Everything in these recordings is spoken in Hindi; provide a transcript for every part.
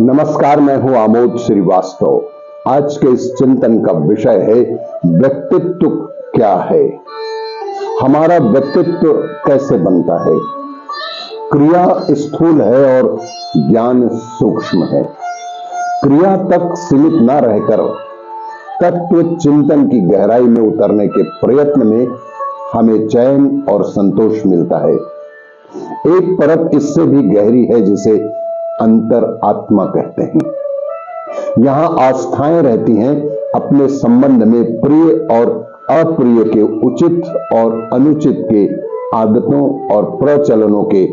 नमस्कार, मैं हूं आमोद श्रीवास्तव। आज के इस चिंतन का विषय है व्यक्तित्व क्या है। हमारा व्यक्तित्व कैसे बनता है। क्रिया स्थूल है और ज्ञान सूक्ष्म है। क्रिया तक सीमित न रहकर तत्व चिंतन की गहराई में उतरने के प्रयत्न में हमें चैन और संतोष मिलता है। एक परत इससे भी गहरी है जिसे अंतर आत्मा कहते हैं। यहां आस्थाएं रहती हैं अपने संबंध में प्रिय और अप्रिय के, उचित और अनुचित के, आदतों और प्रचलनों के,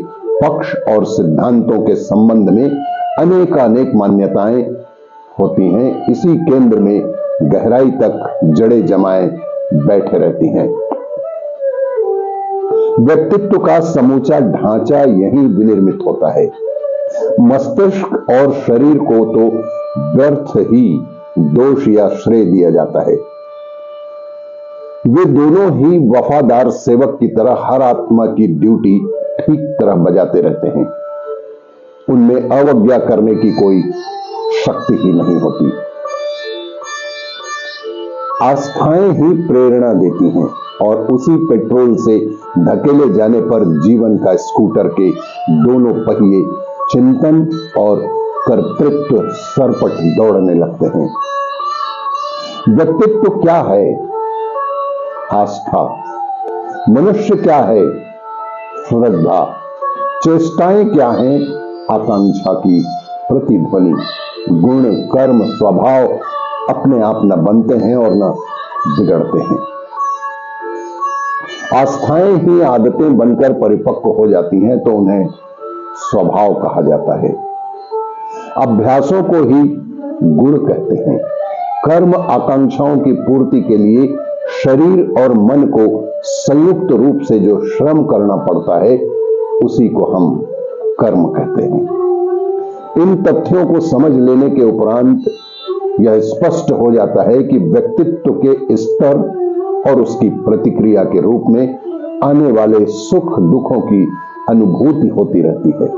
पक्ष और सिद्धांतों के संबंध में अनेकानेक मान्यताएं होती हैं। इसी केंद्र में गहराई तक जड़ें जमाए बैठे रहती हैं। व्यक्तित्व का समूचा ढांचा यही विनिर्मित होता है। मस्तिष्क और शरीर को तो व्यर्थ ही दोष या श्रेय दिया जाता है। वे दोनों ही वफादार सेवक की तरह हर आत्मा की ड्यूटी ठीक तरह बजाते रहते हैं। उनमें अवज्ञा करने की कोई शक्ति ही नहीं होती। आस्थाएं ही प्रेरणा देती हैं और उसी पेट्रोल से धकेले जाने पर जीवन का स्कूटर के दोनों पहिए चिंतन और कर्तृत्व सरपट दौड़ने लगते हैं। व्यक्तित्व क्या है? आस्था। मनुष्य क्या है? श्रद्धा। चेष्टाएं क्या हैं? आकांक्षा की प्रतिध्वनि। गुण, कर्म, स्वभाव अपने आप न बनते हैं और न बिगड़ते हैं। आस्थाएं ही आदतें बनकर परिपक्व हो जाती हैं तो उन्हें स्वभाव कहा जाता है। अभ्यासों को ही गुण कहते हैं। कर्म आकांक्षाओं की पूर्ति के लिए शरीर और मन को संयुक्त रूप से जो श्रम करना पड़ता है उसी को हम कर्म कहते हैं। इन तथ्यों को समझ लेने के उपरांत यह स्पष्ट हो जाता है कि व्यक्तित्व के स्तर और उसकी प्रतिक्रिया के रूप में आने वाले सुख दुखों की अनुभूति होती रहती है।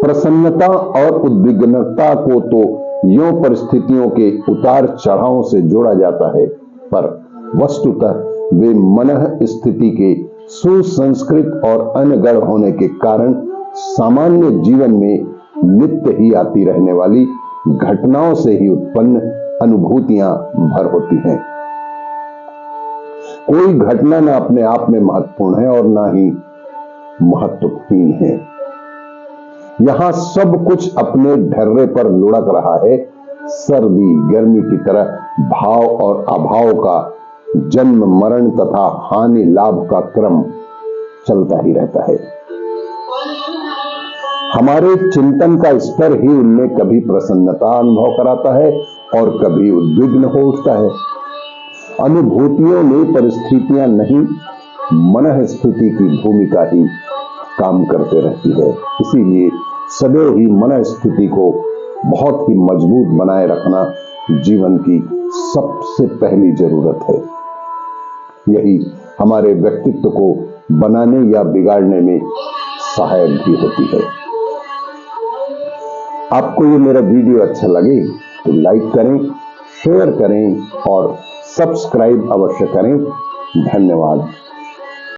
प्रसन्नता और उद्विग्नता को तो यूं परिस्थितियों के उतार चढ़ाव से जोड़ा जाता है, पर वस्तुतः वे मनः स्थिति के सुसंस्कृत और अनगढ़ होने के कारण सामान्य जीवन में नित्य ही आती रहने वाली घटनाओं से ही उत्पन्न अनुभूतियां भर होती हैं। कोई घटना न अपने आप में महत्वपूर्ण है और न ही महत्वहीन है। यहां सब कुछ अपने ढर्रे पर लुढ़क रहा है। सर्दी गर्मी की तरह भाव और अभाव का, जन्म मरण तथा हानि लाभ का क्रम चलता ही रहता है। हमारे चिंतन का स्तर ही उनमें कभी प्रसन्नता अनुभव कराता है और कभी उद्विग्न हो उठता है। अनुभूतियों में परिस्थितियां नहीं, मनः स्थिति की भूमिका ही काम करते रहती है। इसीलिए सदैव ही मनः स्थिति को बहुत ही मजबूत बनाए रखना जीवन की सबसे पहली जरूरत है। यही हमारे व्यक्तित्व को बनाने या बिगाड़ने में सहायक भी होती है। आपको ये मेरा वीडियो अच्छा लगे तो लाइक करें, शेयर करें और सब्सक्राइब अवश्य करें। धन्यवाद।